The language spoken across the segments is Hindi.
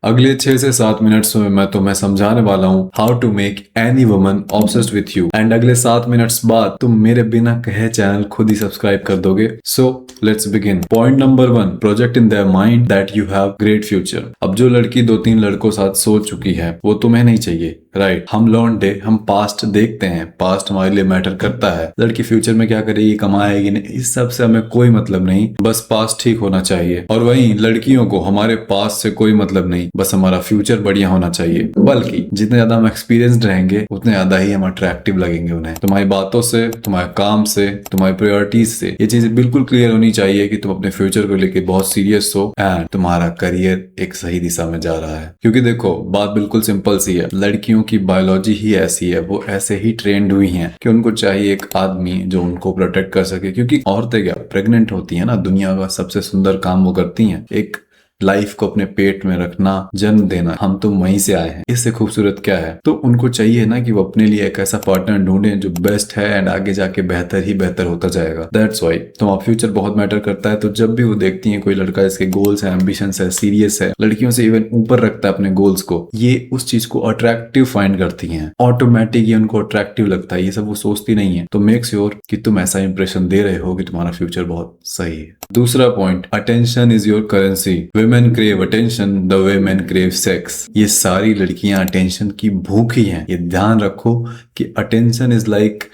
अगले 6 से 7 मिनट्स में मैं तुम्हें समझाने वाला हूँ how to make any woman obsessed with you, and अगले 7 मिनट्स बाद तुम मेरे बिना कहे चैनल खुद ही सब्सक्राइब कर दोगे। So let's begin. Point number 1, project in their mind that you have great future. अब जो लड़की 2-3 लड़कों साथ सोच चुकी है वो तुम्हें नहीं चाहिए, राइट? हम लौंडे हम पास्ट देखते हैं, पास्ट हमारे लिए मैटर करता है। लड़की फ्यूचर में क्या करेगी, कमाएगी नहीं, इस सब से हमें कोई मतलब नहीं, बस पास्ट ठीक होना चाहिए। और वहीं लड़कियों को हमारे पास्ट से कोई मतलब नहीं, बस हमारा फ्यूचर बढ़िया होना चाहिए। बल्कि जितने ज्यादा हम एक्सपीरियंस्ड रहेंगे उतने ज्यादा ही हम अट्रैक्टिव लगेंगे उन्हें। तुम्हारी बातों से, तुम्हारे काम से, तुम्हारी प्रायोरिटीज से ये चीजें बिल्कुल क्लियर होनी चाहिए कि तुम अपने फ्यूचर को लेकर बहुत सीरियस हो एंड तुम्हारा करियर एक सही दिशा में जा रहा है। क्योंकि देखो बात बिल्कुल सिंपल सी है, लड़कियों की बायोलॉजी ही ऐसी है, वो ऐसे ही ट्रेंड हुई हैं कि उनको चाहिए एक आदमी जो उनको प्रोटेक्ट कर सके। क्योंकि औरतें क्या प्रेग्नेंट होती है ना, दुनिया का सबसे सुंदर काम वो करती हैं, एक लाइफ को अपने पेट में रखना, जन्म देना। हम तो वहीं से आए हैं, इससे खूबसूरत क्या है? तो उनको चाहिए ना कि वो अपने लिए एक ऐसा पार्टनर ढूंढे जो बेस्ट है एंड आगे जाके बेहतर ही बेहतर होता जाएगा। दैट्स वाई तो फ्यूचर बहुत मैटर करता है। तो जब भी वो देखती है कोई लड़का जिसके गोल्स है, एम्बिशंस है, सीरियस है, लड़कियों से इवन ऊपर रखता है अपने गोल्स को, ये उस चीज को अट्रैक्टिव फाइंड करती हैं। ऑटोमेटिक ये उनको अट्रैक्टिव लगता है, ये सब वो सोचती नहीं है। तो मेक श्योर कि तुम ऐसा इंप्रेशन दे रहे हो कि तुम्हारा फ्यूचर बहुत सही है। दूसरा point, attention is your currency. women crave attention the way men crave sex। ये सारी लड़कियां अटेंशन की भूखी हैं। ये ध्यान रखो कि अटेंशन इज लाइक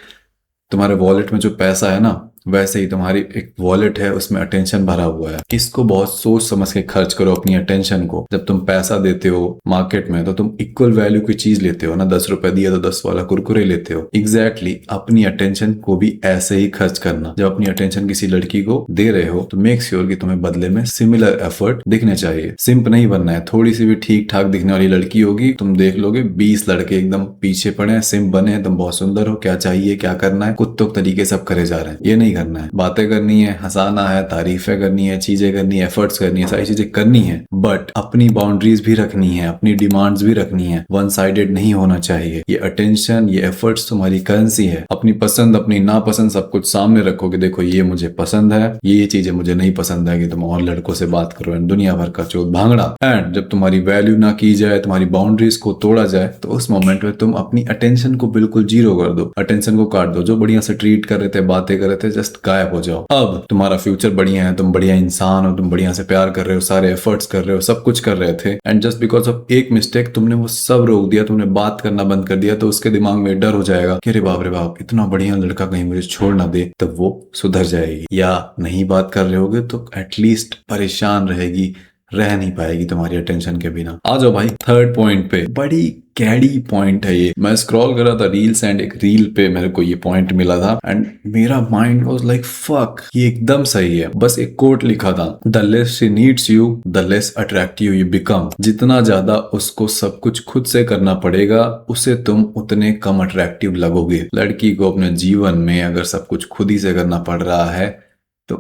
तुम्हारे वॉलेट में जो पैसा है ना, वैसे ही तुम्हारी एक वॉलेट है, उसमें अटेंशन भरा हुआ है। इसको बहुत सोच समझ के खर्च करो अपनी अटेंशन को। जब तुम पैसा देते हो मार्केट में तो तुम इक्वल वैल्यू की चीज लेते हो ना, 10 रुपए दिया तो 10 वाला कुरकुरे लेते हो। एग्जैक्टली अपनी अटेंशन को भी ऐसे ही खर्च करना। जब अपनी अटेंशन किसी लड़की को दे रहे हो तो मेक श्योर कि तुम्हें बदले में सिमिलर एफर्ट दिखने चाहिए। सिंप नहीं बनना है। थोड़ी सी भी ठीक ठाक दिखने वाली लड़की होगी, तुम देख लोगे 20 लड़के एकदम पीछे पड़े हैं, सिंप बने हैं, तुम बहुत सुंदर हो, क्या चाहिए, क्या करना है, कुत्तों के तरीके सब करे जा रहे हैं। ये नहीं करना है। बातें करनी है, हंसाना है, तारीफें करनी है, चीजें करनी है, एफर्ट्स करनी है, सारी चीजें करनी है, बट अपनी बाउंड्रीज भी रखनी है, अपनी डिमांड्स भी रखनी है। वन साइडेड नहीं होना चाहिए। ये अटेंशन, ये एफर्ट्स तुम्हारी करेंसी है। अपनी पसंद, अपनी नापसंद सब कुछ सामने रखो कि देखो ये मुझे पसंद है, ये चीजें मुझे नहीं पसंद है, कि तुम और लड़कों से बात करो एंड दुनिया भर का चोट भांगड़ा। एंड जब तुम्हारी वैल्यू ना की जाए, तुम्हारी बाउंड्रीज को तोड़ा जाए, तो उस मोमेंट में तुम अपनी अटेंशन को बिल्कुल जीरो कर दो, अटेंशन को काट दो। जो बढ़िया से ट्रीट कर रहे थे, बातें कर रहे थे, जस्ट गायब हो जाओ। अब तुम्हारा फ्यूचर बढ़िया है, तुम बढ़िया इंसान हो, तुम बढ़िया से प्यार कर रहे हो, सारे एफर्ट्स कर रहे हो, सब कुछ कर रहे थे, एंड जस्ट बिकॉज ऑफ एक मिस्टेक तुमने वो सब रोक दिया, तुमने बात करना बंद कर दिया, तो उसके दिमाग में डर हो जाएगा कि अरे बाप रे बाप, इतना बढ़िया लड़का कहीं मुझे छोड़ ना दे। तब वो सुधर जाएगी। या नहीं बात कर रहे होगे तो एटलीस्ट परेशान रहेगी, रह नहीं पाएगी तुम्हारी अटेंशन के बिना। आ जाओ भाई थर्ड पॉइंट पे। बड़ी कैडी पॉइंट है ये। मैं स्क्रॉल कर रहा था रील्स एंड एक रील पे मेरे को ये पॉइंट मिला था एंड मेरा माइंड वाज लाइक फक, ये एकदम सही है। बस एक कोट लिखा था, the less she needs you the less attractive you become. जितना ज्यादा उसको सब कुछ खुद से करना पड़ेगा, उसे तुम उतने कम अट्रैक्टिव लगोगे। लड़की को अपने जीवन में अगर सब कुछ खुद ही से करना पड़ रहा है तो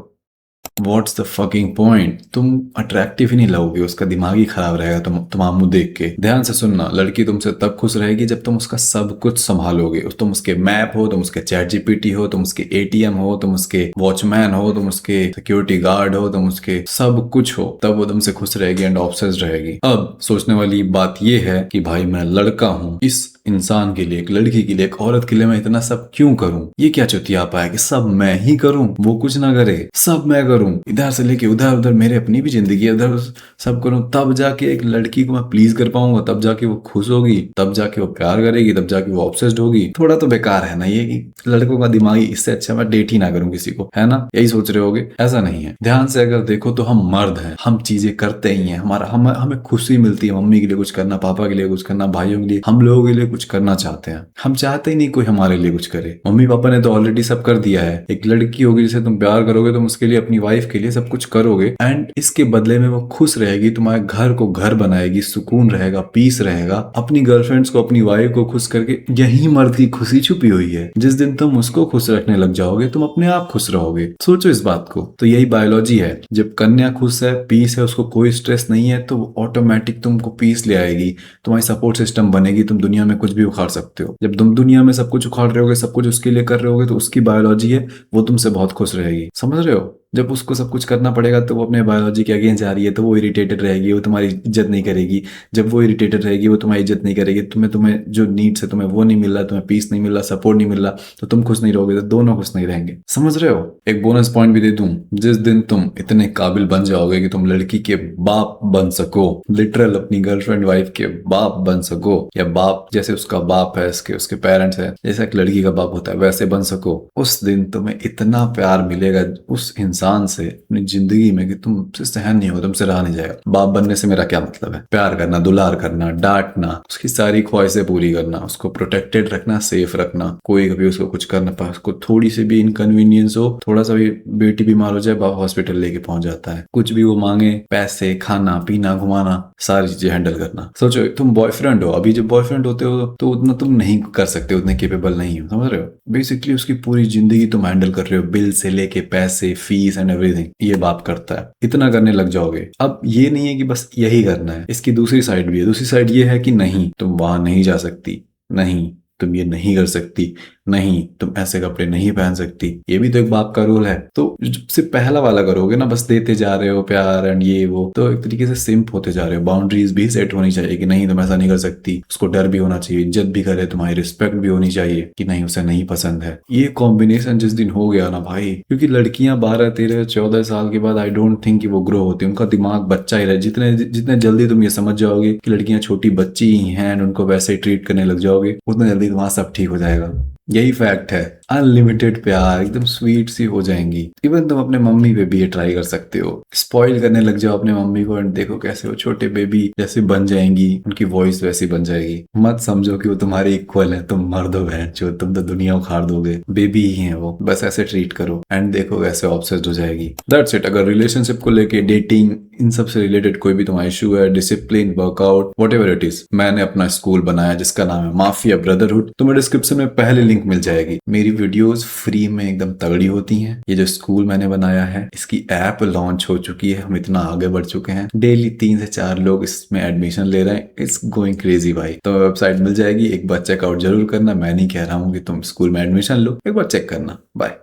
व्हाट्स द फकिंग पॉइंट? तुम अट्रैक्टिव ही नहीं लगोगे, उसका दिमाग ही खराब रहेगा तुम्हारा मुंह देख के। ध्यान से सुनना, लड़की तुमसे तब खुश रहेगी जब तुम उसका सब कुछ संभालोगे। तुम उसके मैप हो, तुम उसके चैट जीपीटी हो, तुम उसके एटीएम हो, तुम उसके वॉचमैन हो, तुम उसके सिक्योरिटी गार्ड हो, तुम उसके सब कुछ हो, तब वो तुमसे खुश रहेगी एंड ऑब्सेस्ड रहेगी। अब सोचने वाली बात यह है कि भाई मैं लड़का हूं, इस इंसान के लिए, एक लड़की के लिए, एक औरत के लिए मैं इतना सब क्यों करूं? ये क्या चुतियापा है कि सब मैं ही करूं, वो कुछ ना करे, सब मैं करूं, इधर से लेके उधर उधर, मेरे अपनी भी जिंदगी है, उधर सब करूं, तब जाके एक लड़की को मैं प्लीज कर पाऊंगा, तब जाके वो खुश होगी, तब जाके वो प्यार करेगी, तब जाके वो ऑब्सेस्ड होगी। थोड़ा तो बेकार है ना ये कि लड़कों का दिमाग ही, इससे अच्छा मैं डेट ही ना करूं किसी को, है ना? यही सोच रहे होगे, ऐसा नहीं है। ध्यान से अगर देखो तो हम मर्द हैं, हम चीजें करते ही हैं, हमें खुशी मिलती है मम्मी के लिए कुछ करना, पापा के लिए कुछ करना, भाइयों के लिए, हम लोगों के लिए कुछ करना चाहते हैं। हम चाहते ही नहीं कोई हमारे लिए कुछ करे। मम्मी पापा ने तो ऑलरेडी सब कर दिया है। एक लड़की होगी जिसे तुम प्यार करोगे, तुम उसके लिए, अपनी वाइफ के लिए सब कुछ करोगे एंड इसके बदले में वो खुश रहेगी, तुम्हारे घर को घर बनाएगी, सुकून रहेगा, पीस रहेगा। अपनी गर्लफ्रेंड्स को, अपनी वाइफ को खुश करके, यही मर्द की खुशी छुपी हुई है। जिस दिन तुम उसको खुश रखने लग जाओगे, तुम अपने आप खुश रहोगे। सोचो इस बात को। तो यही बायोलॉजी है। जब कन्या खुश है, पीस है, उसको कोई स्ट्रेस नहीं है, तो वो ऑटोमेटिक तुमको पीस ले आएगी, तुम्हारी सपोर्ट सिस्टम बनेगी, तुम दुनिया में कुछ भी उखाड़ सकते हो। जब तुम दुनिया में सब कुछ उखाड़ रहे होगे, सब कुछ उसके लिए कर रहे होगे, तो उसकी बायोलॉजी है, वो तुमसे बहुत खुश रहेगी। समझ रहे हो? जब उसको सब कुछ करना पड़ेगा तो वो अपने बायोलॉजी के अगेंस्ट जा रही है, तो वो इरिटेटेड रहेगी, वो तुम्हारी इज्जत नहीं करेगी। जब वो इरिटेटेड रहेगी, वो तुम्हारी इज्जत नहीं करेगी, तुम्हें जो नीड्स है तुम्हें वो नहीं मिल रहा, तुम्हें पीस नहीं मिल रहा, सपोर्ट नहीं मिल रहा, तो तुम खुश नहीं रहोगे, तो दोनों खुश नहीं रहेंगे। समझ रहे हो? एक बोनस पॉइंट भी दे दूं, जिस दिन तुम इतने काबिल बन जाओगे कि तुम लड़की के बाप बन सको, लिटरल अपनी गर्लफ्रेंड वाइफ के बाप बन सको, या बाप जैसे उसका बाप है, उसके पेरेंट्स है, जैसा एक लड़की का बाप होता है वैसे बन सको, उस दिन तुम्हें इतना प्यार मिलेगा उस इंसान से अपनी जिंदगी में कि तुमसे सहन नहीं होगा, तुमसे रहा नहीं जाएगा। बाप बनने से मेरा क्या मतलब है? प्यार करना, दुलार करना, डांटना, उसकी सारी ख्वाहिशें पूरी करना, उसको प्रोटेक्टेड रखना, सेफ रखना, कोई कभी उसको कुछ करना पाए, उसको थोड़ी सी भी इनकन्वीनियंस हो, थोड़ा सा भी बेटी बीमार हो जाए, बाप हॉस्पिटल लेके पहुंच जाता है। कुछ भी वो मांगे, पैसे, खाना पीना, घुमाना, सारी चीजें हैंडल करना। सोचो तुम बॉयफ्रेंड हो, अभी जब बॉयफ्रेंड होते हो तो उतना तुम नहीं कर सकते, उतने केपेबल नहीं हो, समझ रहे हो? बेसिकली उसकी पूरी जिंदगी तुम हैंडल कर रहे हो, बिल से लेके पैसे, फीस एंड एवरीथिंग, ये बाप करता है। इतना करने लग जाओगे। अब ये नहीं है कि बस यही करना है, इसकी दूसरी साइड भी है। दूसरी साइड ये है कि नहीं, तुम वहां नहीं जा सकती, नहीं तुम ये नहीं कर सकती, नहीं तुम ऐसे कपड़े नहीं पहन सकती, ये भी तो एक बाप का रोल है। तो सिर्फ पहला वाला करोगे ना, बस देते जा रहे हो प्यार एंड ये वो, तो एक तरीके से सिंप होते जा रहे हो। बाउंड्रीज भी सेट होनी चाहिए कि नहीं तुम ऐसा नहीं कर सकती, उसको डर भी होना चाहिए, इज्जत भी करे, तुम्हारी रिस्पेक्ट भी होनी चाहिए कि नहीं उसे नहीं पसंद है। ये कॉम्बिनेशन जिस दिन हो गया ना भाई, क्योंकि लड़कियां 12, 13, 14 साल के बाद आई डोंट थिंक कि वो ग्रो होती, उनका दिमाग बच्चा ही रहे। जितने जल्दी तुम ये समझ जाओगे कि लड़कियां छोटी बच्ची ही हैं एंड उनको वैसे ही ट्रीट करने लग जाओगे, उतना जल्दी तुम्हारा सब ठीक हो जाएगा। यही फैक्ट है। अनलिमिटेड प्यार, एकदम स्वीट सी हो जाएंगी। इवन तुम अपने मम्मी पे भी ये ट्राई कर सकते हो, स्पॉइल करने लग जाओ अपने मम्मी को एंड देखो कैसे वो छोटे बेबी जैसे बन जाएंगी, उनकी वॉइस वैसी बन जाएगी। मत समझो कि वो तुम्हारे इक्वल है, तुम मर्द हो बहन जो, तुम तो दुनिया उखाड़ दोगे, बेबी ही है वो, बस ऐसे ट्रीट करो एंड देखो कैसे ऑब्सेस्ड हो जाएगी। That's it. अगर रिलेशनशिप को लेके, डेटिंग, इन सब से रिलेटेड कोई भी तुम्हारा इशू है, discipline, workout, whatever it is, मैंने अपना स्कूल बनाया जिसका नाम है माफिया ब्रदरहुड। तुम्हें डिस्क्रिप्शन में पहले लिंक मिल जाएगी। मेरी वीडियोस फ्री में एकदम तगड़ी होती हैं। ये जो स्कूल मैंने बनाया है, इसकी ऐप लॉन्च हो चुकी है, हम इतना आगे बढ़ चुके हैं, डेली 3 से 4 लोग इसमें एडमिशन ले रहे हैं। इट्स गोइंग क्रेजी भाई। तो वेबसाइट मिल जाएगी, एक बार चेकआउट जरूर करना। मैं नहीं कह रहा हूँ कि तुम स्कूल में एडमिशन लो, एक बार चेक करना। बाय।